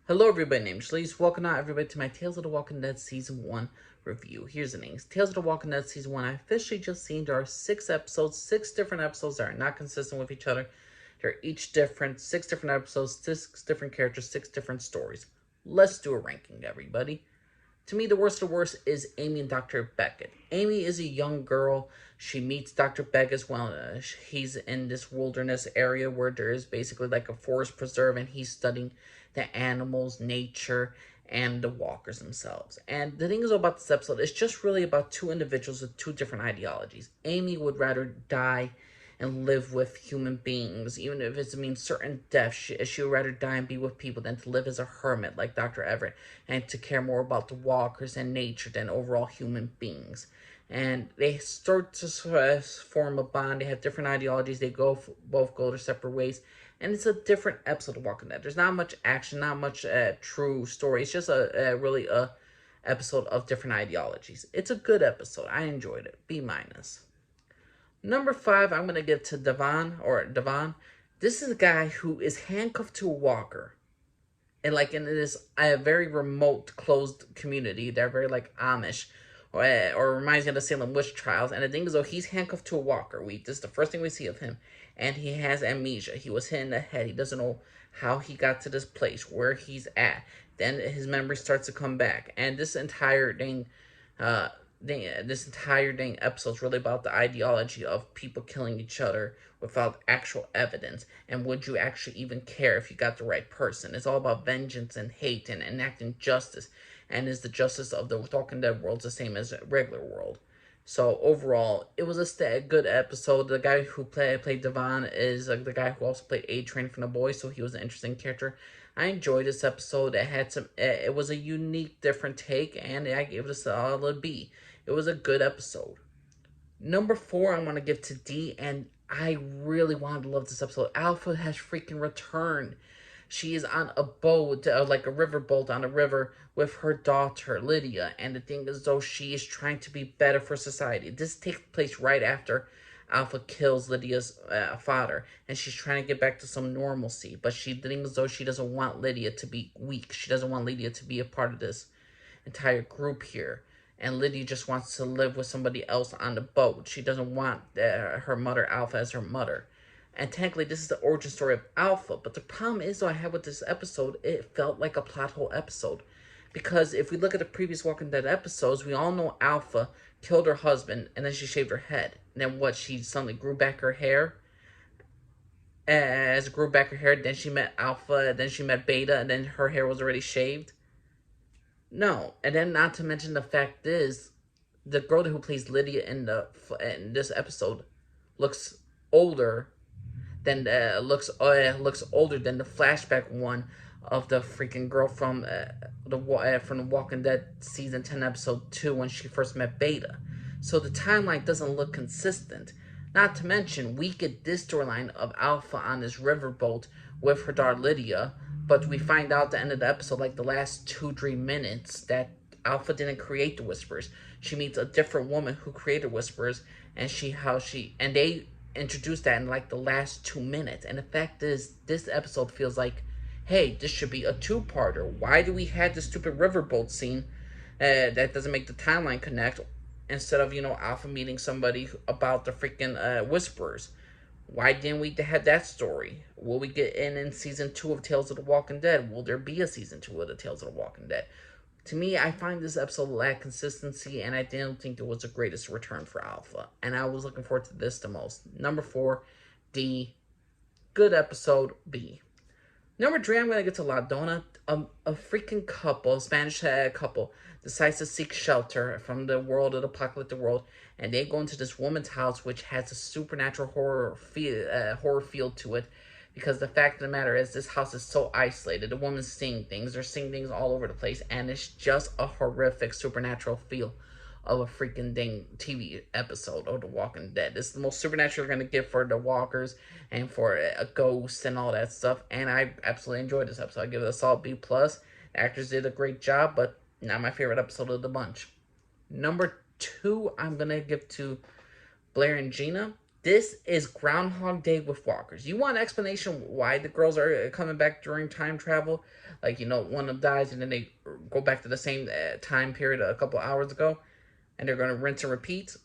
Hello everybody, name's Shalees. Welcome out everybody to my Tales of the Walking Dead Season 1 review. Here's the names. Tales of the Walking Dead Season 1, I officially just seen there are 6 episodes, 6 different episodes that are not consistent with each other. They're each different, 6 different episodes, 6 different characters, 6 different stories. Let's do a ranking, everybody. To me, the worst of the worst is Amy and Dr. Beckett. Amy is a young girl. She meets Dr. Beckett when he's in this wilderness area where there is basically like a forest preserve and he's studying the animals, nature, and the walkers themselves. And the thing is about this episode, it's just really about two individuals with two different ideologies. Amy would rather die and live with human beings, even if it means certain death. She would rather die and be with people than to live as a hermit like Dr. Everett and to care more about the walkers and nature than overall human beings. And they start to form a bond. They have different ideologies. They both go their separate ways. And it's a different episode of Walking Dead. There's not much action, not much true story. It's just really a episode of different ideologies. It's a good episode. I enjoyed it. B minus. Number 5, I'm going to give to Devon. This is a guy who is handcuffed to a walker. And like in this very remote, closed community. They're very like Amish. Or reminds me of the Salem witch trials. And the thing is, though, he's handcuffed to a walker. This is the first thing we see of him. And he has amnesia. He was hit in the head. He doesn't know how he got to this place, where he's at. Then his memory starts to come back. And this entire thing this entire dang episode is really about the ideology of people killing each other without actual evidence. And would you actually even care if you got the right person? It's all about vengeance and hate and enacting justice. And is the justice of the Walking Dead world the same as a regular world? So overall, it was a good episode. The guy who played Devon is the guy who also played A Train from The Boys, so he was an interesting character. I enjoyed this episode. It had some. It was a unique, different take, and I gave it a solid B. It was a good episode. Number 4, I'm gonna give to D, and I really wanted to love this episode. Alpha has freaking returned. She is on a boat, like a river boat on a river with her daughter, Lydia. And the thing is, though, she is trying to be better for society. This takes place right after Alpha kills Lydia's father. And she's trying to get back to some normalcy. But the thing is, though, she doesn't want Lydia to be weak. She doesn't want Lydia to be a part of this entire group here. And Lydia just wants to live with somebody else on the boat. She doesn't want her mother, Alpha, as her mother. And technically, this is the origin story of Alpha. But the problem is, though, I had with this episode, it felt like a plot hole episode. Because if we look at the previous Walking Dead episodes, we all know Alpha killed her husband, and then she shaved her head. And then what, she suddenly grew back her hair? As grew back her hair, then she met Alpha, then she met Beta, and then her hair was already shaved? No. And then not to mention the fact is, the girl who plays Lydia in this episode looks older looks older than the flashback one of the freaking girl from the Walking Dead season 10 episode 2 when she first met Beta. So the timeline doesn't look consistent. Not to mention, we get this storyline of Alpha on this riverboat with her daughter Lydia, but we find out at the end of the episode, like the last 2-3 minutes, that Alpha didn't create the Whispers. She meets a different woman who created Whispers, and they introduced that in like the last 2 minutes. And the fact is, this episode feels like, hey, this should be a two-parter. Why do we have this stupid riverboat scene that doesn't make the timeline connect, instead of, Alpha meeting somebody about the freaking Whisperers? Why didn't we have that story? Will we get in season 2 of Tales of the Walking Dead? Will there be a season 2 of the Tales of the Walking Dead? To me, I find this episode lack consistency, and I didn't think it was the greatest return for Alpha. And I was looking forward to this the most. Number 4, D. Good episode, B. Number 3, I'm going to get to La Dona. A freaking couple, a Spanish couple, decides to seek shelter from the world of the apocalyptic world, and they go into this woman's house, which has a supernatural horror feel to it. Because the fact of the matter is, this house is so isolated. The woman's seeing things. They're seeing things all over the place. And it's just a horrific supernatural feel of a freaking dang TV episode of The Walking Dead. This is the most supernatural you're going to get for the walkers and for a ghost and all that stuff. And I absolutely enjoyed this episode. I give it a solid B+. The actors did a great job, but not my favorite episode of the bunch. Number 2, I'm going to give to Blair and Gina. This is Groundhog Day with walkers. You want an explanation why the girls are coming back during time travel? Like, one of them dies and then they go back to the same time period a couple hours ago, and they're going to rinse and repeat.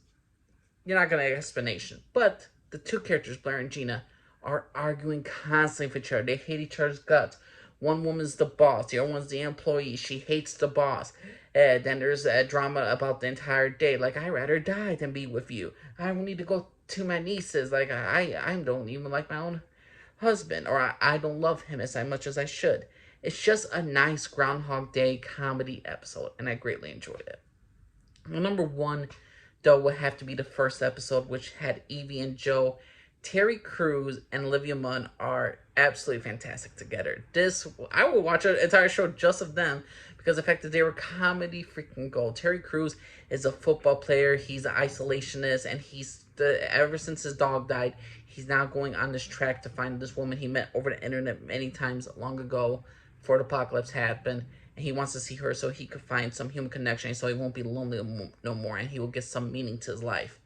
You're not going to get an explanation. But the two characters, Blair and Gina, are arguing constantly for each other. They hate each other's guts. One woman's the boss, the other one's the employee. She hates the boss. Then there's a drama about the entire day. Like, I'd rather die than be with you. I don't need to go to my nieces. Like, I don't even like my own husband. Or I don't love him as much as I should. It's just a nice Groundhog Day comedy episode, and I greatly enjoyed it. Well, number one, though, would have to be the first episode, which had Evie and Joe. Terry Crews and Olivia Munn are absolutely fantastic together. I will watch an entire show just of them because the fact that they were comedy freaking gold. Terry Crews is a football player. He's an isolationist, and ever since his dog died, he's now going on this track to find this woman he met over the internet many times long ago before the apocalypse happened. And he wants to see her so he could find some human connection, so he won't be lonely no more, and he will get some meaning to his life.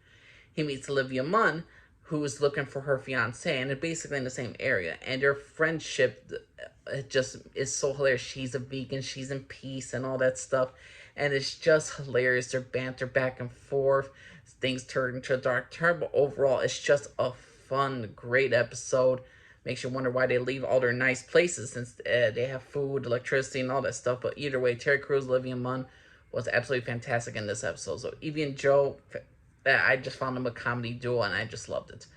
He meets Olivia Munn, who is looking for her fiance, and they're basically in the same area. And their friendship just is so hilarious. She's a vegan, she's in peace, and all that stuff. And it's just hilarious. Their banter back and forth. Things turn into a dark turn, but overall, it's just a fun, great episode. Makes you wonder why they leave all their nice places since they have food, electricity, and all that stuff. But either way, Terry Crews, Olivia Munn was absolutely fantastic in this episode. So Evie and Joe, I just found them a comedy duo, and I just loved it.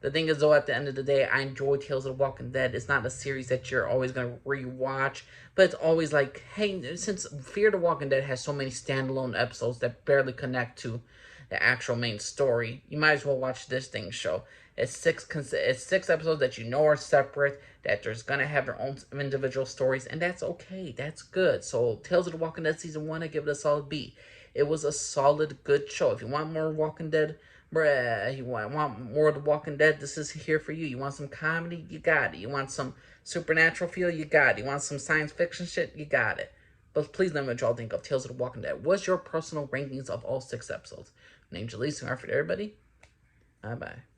The thing is, though, at the end of the day, I enjoy Tales of the Walking Dead. It's not a series that you're always going to rewatch, but it's always like, hey, since Fear the Walking Dead has so many standalone episodes that barely connect to the actual main story, you might as well watch this show. It's six episodes that you know are separate, that there's going to have their own individual stories, and that's okay. That's good. So, Tales of the Walking Dead Season 1, I give it a solid B. It was a solid, good show. If you want more Walking Dead, you want more of The Walking Dead, this is here for you. You want some comedy? You got it. You want some supernatural feel? You got it. You want some science fiction shit? You got it. But please let me know what y'all think of Tales of the Walking Dead. What's your personal rankings of all 6 episodes? My name's Jaleesa, and for everybody, bye-bye.